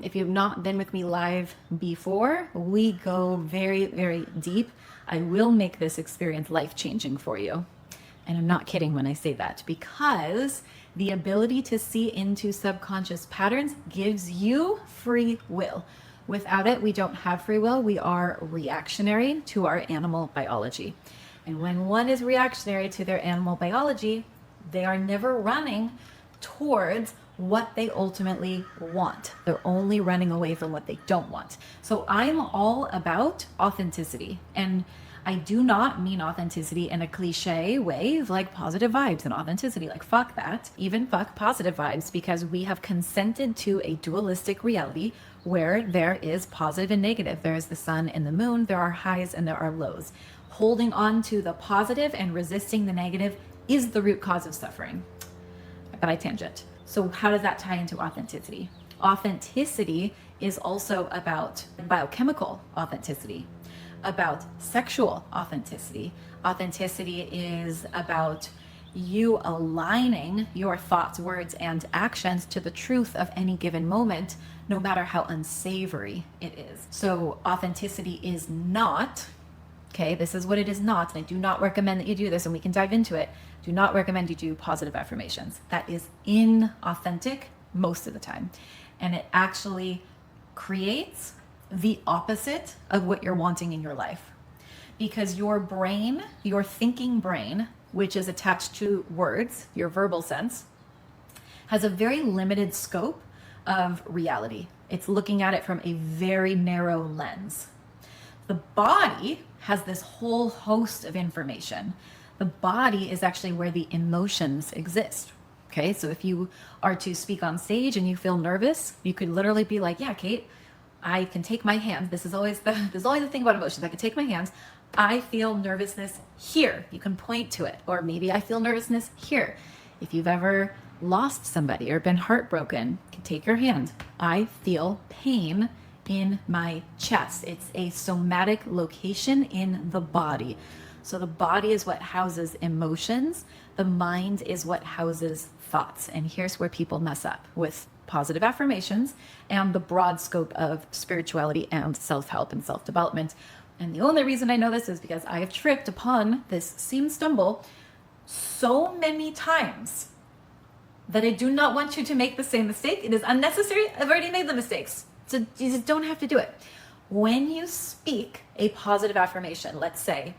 If you've not been with me live before, we go very, very deep. I will make this experience life-changing for you. And I'm not kidding when I say that, because the ability to see into subconscious patterns gives you free will. Without it, we don't have free will. We are reactionary to our animal biology. And when one is reactionary to their animal biology, they are never running towards what they ultimately want. They're only running away from what they don't want. So I'm all about authenticity. And I do not mean authenticity in a cliche way, like positive vibes and authenticity. Like, fuck that. Even fuck positive vibes, because we have consented to a dualistic reality where there is positive and negative. There is the sun and the moon. There are highs and there are lows. Holding on to the positive and resisting the negative is the root cause of suffering. But I tangent. So how does that tie into authenticity? Authenticity is also about biochemical authenticity, about sexual authenticity. Authenticity is about you aligning your thoughts, words, and actions to the truth of any given moment, no matter how unsavory it is. So authenticity is not, okay, this is what it is not, and I do not recommend that you do this, and we can dive into it. Do not recommend you do positive affirmations. That is inauthentic most of the time. And it actually creates the opposite of what you're wanting in your life. Because your brain, your thinking brain, which is attached to words, your verbal sense, has a very limited scope of reality. It's looking at it from a very narrow lens. The body has this whole host of information. The body is actually where the emotions exist. Okay, so if you are to speak on stage and you feel nervous, you could literally be like, yeah, Kate, I can take my hands. This is always the thing about emotions. I can take my hands. I feel nervousness here. You can point to it. Or maybe I feel nervousness here. If you've ever lost somebody or been heartbroken, you can take your hand. I feel pain in my chest. It's a somatic location in the body. So the body is what houses emotions. The mind is what houses thoughts. And here's where people mess up with positive affirmations and the broad scope of spirituality and self-help and self-development. And the only reason I know this is because I have tripped upon this same stumble so many times that I do not want you to make the same mistake. It is unnecessary. I've already made the mistakes. So you just don't have to do it. When you speak a positive affirmation, let's say,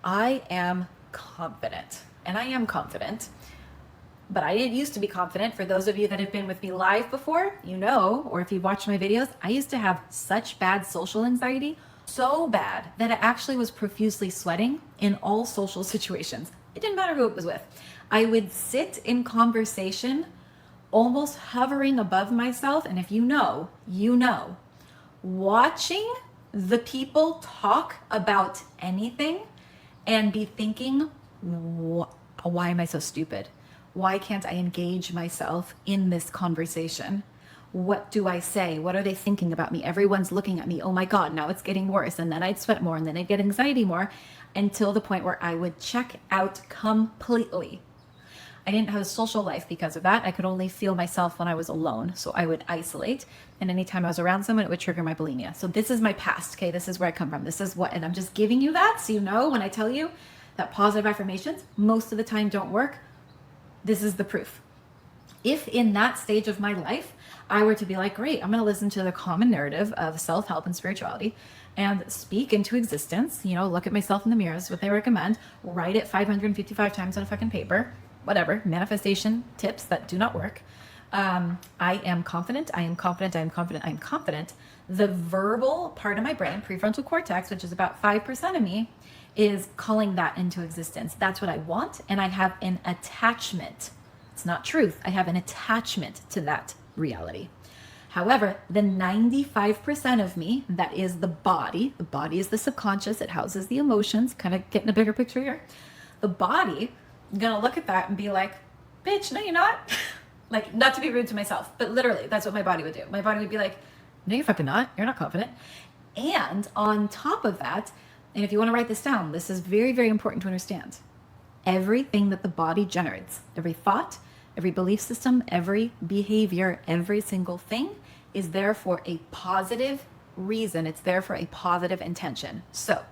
I am confident, and I am confident, but I didn't used to be confident. For those of you that have been with me live before, you know, or if you watch my videos, I used to have such bad social anxiety, so bad that I actually was profusely sweating in all social situations. It didn't matter who it was with. I would sit in conversation almost hovering above myself, and if you know, you know. Watching the people talk about anything and be thinking, why am I so stupid? Why can't I engage myself in this conversation? What do I say? What are they thinking about me? Everyone's looking at me. Oh my God, now it's getting worse. And then I'd sweat more, and then I'd get anxiety more, until the point where I would check out completely. I didn't have a social life because of that. I could only feel myself when I was alone. So I would isolate. And anytime I was around someone, it would trigger my bulimia. So this is my past. Okay. This is where I come from. This is what, and I'm just giving you that. So you know, when I tell you that positive affirmations most of the time don't work, this is the proof. If in that stage of my life, I were to be like, great, I'm going to listen to the common narrative of self-help and spirituality and speak into existence, you know, look at myself in the mirror is what they recommend, write it 555 times on a fucking paper, whatever, manifestation tips that do not work. I am confident, I am confident, I am confident, I am confident. The verbal part of my brain, prefrontal cortex, which is about 5% of me, is calling that into existence. That's what I want. And I have an attachment. It's not truth. I have an attachment to that reality. However, the 95% of me, that is the body is the subconscious. It houses the emotions, kind of getting a bigger picture here. The body, I'm going to look at that and be like, bitch, no, you're not. Like, not to be rude to myself, but literally that's what my body would do. My body would be like, no, you're fucking not. You're not confident. And on top of that, and if you want to write this down, this is very, very important to understand. Everything that the body generates, every thought, every belief system, every behavior, every single thing is there for a positive reason. It's there for a positive intention. So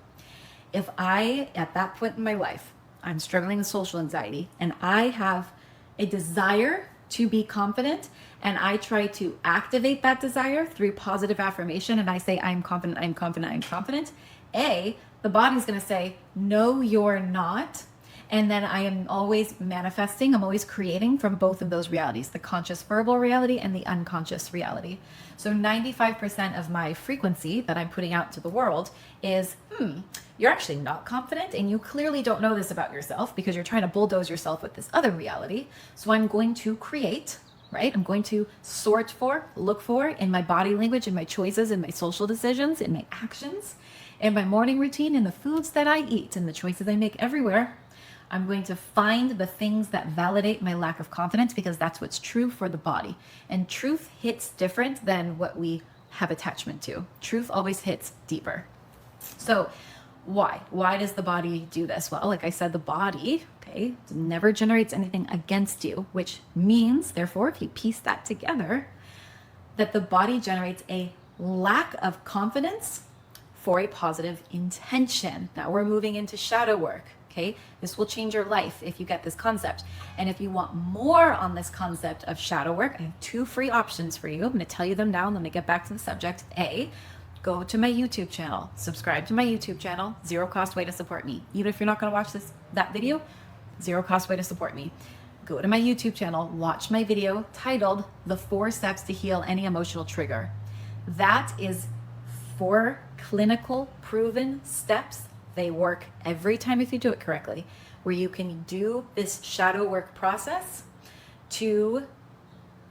if I, at that point in my life, I'm struggling with social anxiety and I have a desire to be confident, and I try to activate that desire through positive affirmation, and I say, I'm confident, I'm confident, I'm confident, the body's going to say, no, you're not. And then I am always manifesting, I'm always creating from both of those realities, the conscious verbal reality and the unconscious reality. So 95% of my frequency that I'm putting out to the world is, you're actually not confident, and you clearly don't know this about yourself because you're trying to bulldoze yourself with this other reality. So I'm going to create, right? I'm going to sort for, look for in my body language, in my choices, in my social decisions, in my actions, in my morning routine, in the foods that I eat, and the choices I make everywhere. I'm going to find the things that validate my lack of confidence because that's what's true for the body. And truth hits different than what we have attachment to. Truth always hits deeper. So why? Why does the body do this? Well, like I said, the body, never generates anything against you, which means, therefore, if you piece that together, that the body generates a lack of confidence for a positive intention. Now we're moving into shadow work. This will change your life if you get this concept. And if you want more on this concept of shadow work, I have 2 free options for you. I'm going to tell you them now and then we get back to the subject. Go to my YouTube channel, subscribe to my YouTube channel, 0 cost way to support me. Even if you're not going to watch that video, 0 cost way to support me. Go to my YouTube channel, watch my video titled The 4 Steps to Heal Any Emotional Trigger. That is 4 clinical proven steps. They work every time if you do it correctly, where you can do this shadow work process to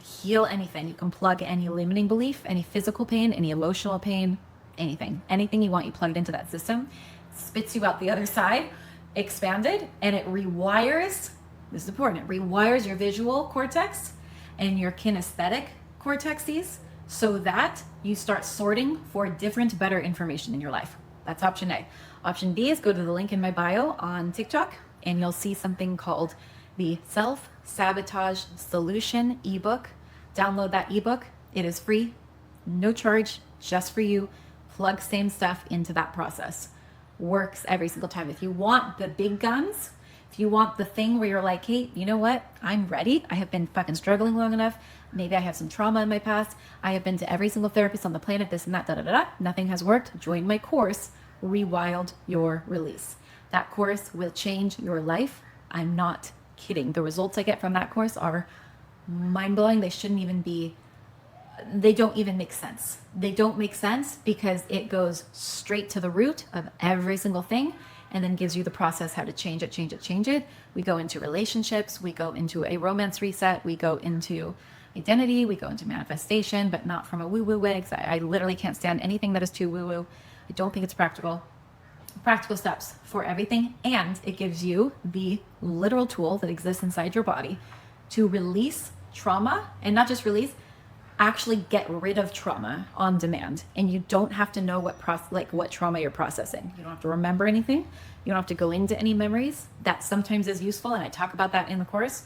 heal anything. You can plug any limiting belief, any physical pain, any emotional pain, anything you want, you plug it into that system, spits you out the other side, expanded, and it rewires, this is important, it rewires your visual cortex and your kinesthetic cortexes so that you start sorting for different, better information in your life. That's option A. Option B is go to the link in my bio on TikTok and you'll see something called the Self-Sabotage Solution ebook. Download that ebook. It is free, no charge, just for you. Plug same stuff into that process. Works every single time. If you want the big guns, if you want the thing where you're like, hey, you know what? I'm ready. I have been fucking struggling long enough. Maybe I have some trauma in my past. I have been to every single therapist on the planet, this and that, Nothing has worked. Join my course, Rewild Your Release. That course will change your life. I'm not kidding. The results I get from that course are mind-blowing. They don't even make sense. They don't make sense because it goes straight to the root of every single thing and then gives you the process how to change it. We go into relationships, we go into a romance reset, we go into identity, we go into manifestation, but not from a woo-woo way. I literally can't stand anything that is too woo-woo. I don't think it's practical. Practical steps for everything, and it gives you the literal tool that exists inside your body to release trauma, and not just release, actually get rid of trauma on demand. And you don't have to know what trauma you're processing. You don't have to remember anything. You don't have to go into any memories. That sometimes is useful, and I talk about that in the course.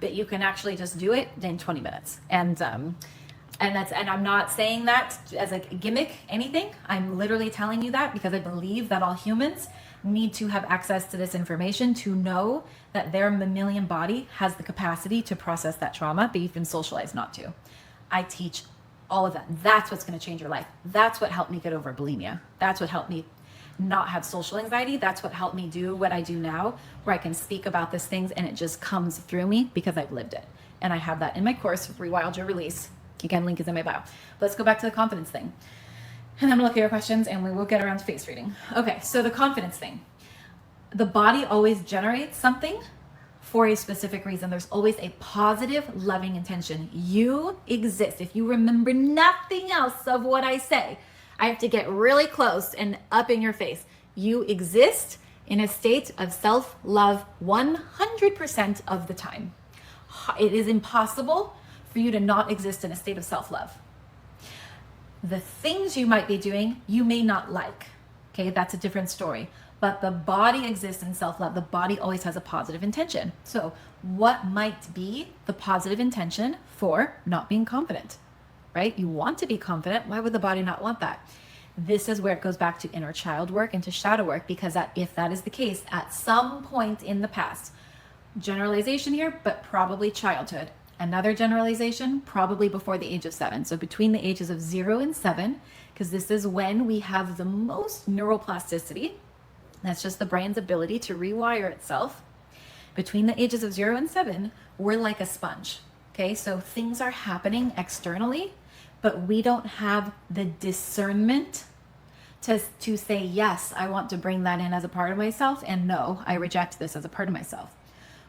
But you can actually just do it in 20 minutes. And I'm not saying that as a gimmick, anything. I'm literally telling you that because I believe that all humans need to have access to this information to know that their mammalian body has the capacity to process that trauma, but you've been socialized not to. I teach all of that. That's what's going to change your life. That's what helped me get over bulimia. That's what helped me not have social anxiety. That's what helped me do what I do now, where I can speak about these things and it just comes through me because I've lived it. And I have that in my course, Rewild Your Release. Again, link is in my bio. Let's go back to the confidence thing. And I'm gonna look at your questions and we will get around to face reading. Okay, so the confidence thing. The body always generates something for a specific reason. There's always a positive, loving intention. You exist. If you remember nothing else of what I say, I have to get really close and up in your face. You exist in a state of self-love 100% of the time. It is impossible for you to not exist in a state of self-love. The things you might be doing, you may not like. Okay, that's a different story. But the body exists in self-love. The body always has a positive intention. So what might be the positive intention for not being confident, right? You want to be confident. Why would the body not want that? This is where it goes back to inner child work and to shadow work, because if that is the case, at some point in the past, generalization here, but probably childhood. Another generalization, probably before the age of 7. So between the ages of 0 and 7, because this is when we have the most neuroplasticity. That's just the brain's ability to rewire itself. Between the ages of 0 and 7, we're like a sponge. Okay, so things are happening externally, but we don't have the discernment to say, yes, I want to bring that in as a part of myself, and no, I reject this as a part of myself.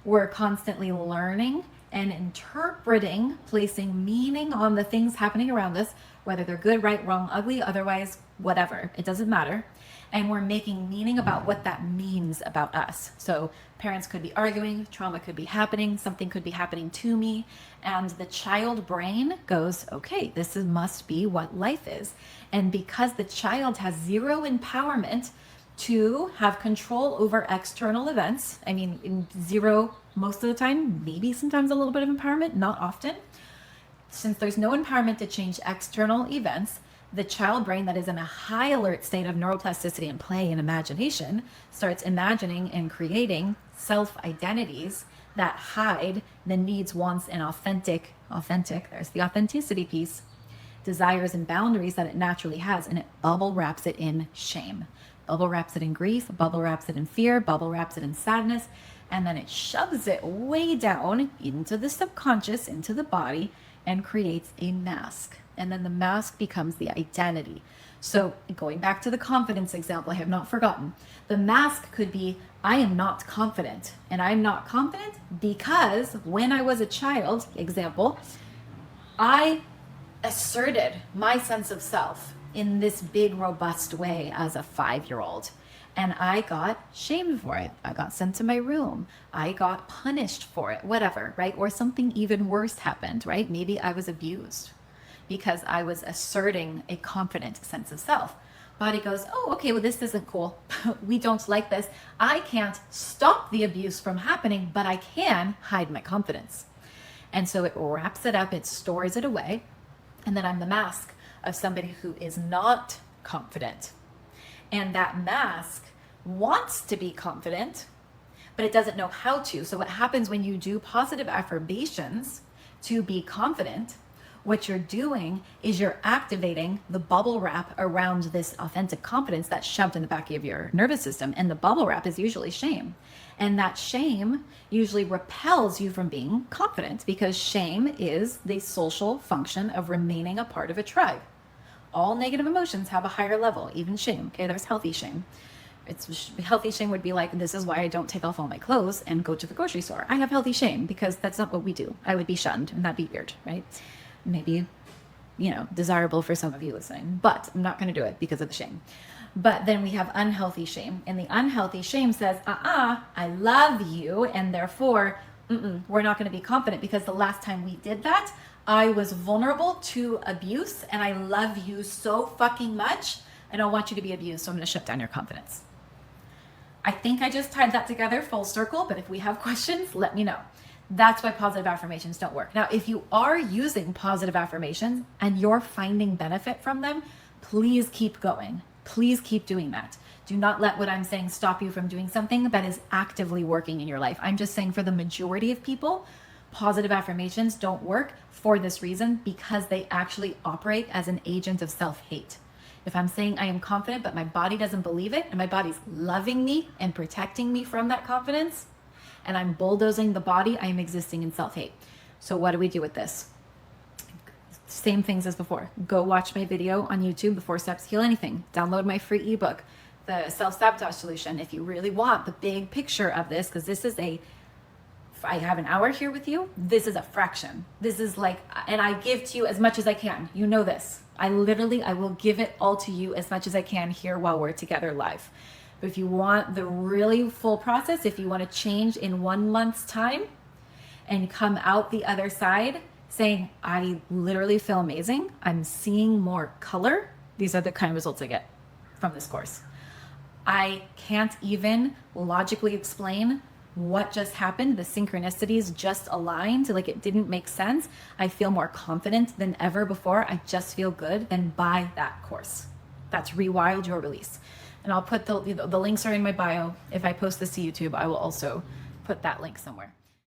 We're constantly learning and interpreting, placing meaning on the things happening around us, whether they're good, right, wrong, ugly, otherwise, whatever, it doesn't matter. And we're making meaning about what that means about us. So parents could be arguing, trauma could be happening, something could be happening to me, and the child brain goes, okay, must be what life is. And because the child has zero empowerment to have control over external events, I mean, in zero most of the time, maybe sometimes a little bit of empowerment, not often. Since there's no empowerment to change external events, the child brain that is in a high alert state of neuroplasticity and play and imagination starts imagining and creating self-identities that hide the needs, wants, and authentic, there's the authenticity piece, desires and boundaries that it naturally has, and it bubble wraps it in shame. Bubble wraps it in grief, bubble wraps it in fear, bubble wraps it in sadness, and then it shoves it way down into the subconscious, into the body, and creates a mask. And then the mask becomes the identity. So going back to the confidence example, I have not forgotten. The mask could be, I am not confident. And I'm not confident because when I was a child, example, I asserted my sense of self in this big, robust way as a 5-year-old. And I got shamed for it. I got sent to my room. I got punished for it, whatever, right? Or something even worse happened, right? Maybe I was abused because I was asserting a confident sense of self. Body goes, oh, okay, well, this isn't cool. We don't like this. I can't stop the abuse from happening, but I can hide my confidence. And so it wraps it up, it stores it away. And then I'm the mask of somebody who is not confident. And that mask wants to be confident, but it doesn't know how to. So what happens when you do positive affirmations to be confident, what you're doing is you're activating the bubble wrap around this authentic confidence that's shoved in the back of your nervous system. And the bubble wrap is usually shame. And that shame usually repels you from being confident, because shame is the social function of remaining a part of a tribe. All negative emotions have a higher level, even shame. Okay, there's healthy shame. Healthy shame would be like, this is why I don't take off all my clothes and go to the grocery store. I have healthy shame because that's not what we do. I would be shunned, and that'd be weird, right? Maybe, desirable for some of you listening, but I'm not going to do it because of the shame. But then we have unhealthy shame, and the unhealthy shame says, I love you, and therefore, we're not going to be confident because the last time we did that, I was vulnerable to abuse, and I love you so fucking much. I don't want you to be abused, so I'm going to shut down your confidence. I think I just tied that together full circle, but if we have questions, let me know. That's why positive affirmations don't work. Now, if you are using positive affirmations and you're finding benefit from them, please keep going. Please keep doing that. Do not let what I'm saying stop you from doing something that is actively working in your life. I'm just saying for the majority of people, positive affirmations don't work for this reason, because they actually operate as an agent of self-hate. If I'm saying I am confident, but my body doesn't believe it, and my body's loving me and protecting me from that confidence, and I'm bulldozing the body, I am existing in self-hate. So what do we do with this? Same things as before. Go watch my video on YouTube, The 4 Steps to Heal Anything. Download my free ebook, The Self-Sabotage Solution, if you really want the big picture of this, because this is I have an hour here with you. This is a fraction. This is and I give to you as much as I can. You know this. I will give it all to you as much as I can here while we're together live. But if you want the really full process, if you want to change in 1 month's time and come out the other side saying, I literally feel amazing, I'm seeing more color, these are the kind of results I get from this course. I can't even logically explain what just happened, the synchronicities just aligned, like it didn't make sense. I feel more confident than ever before. I just feel good. Then buy that course. That's Rewild Your Release. And I'll put the links are in my bio. If I post this to YouTube, I will also put that link somewhere.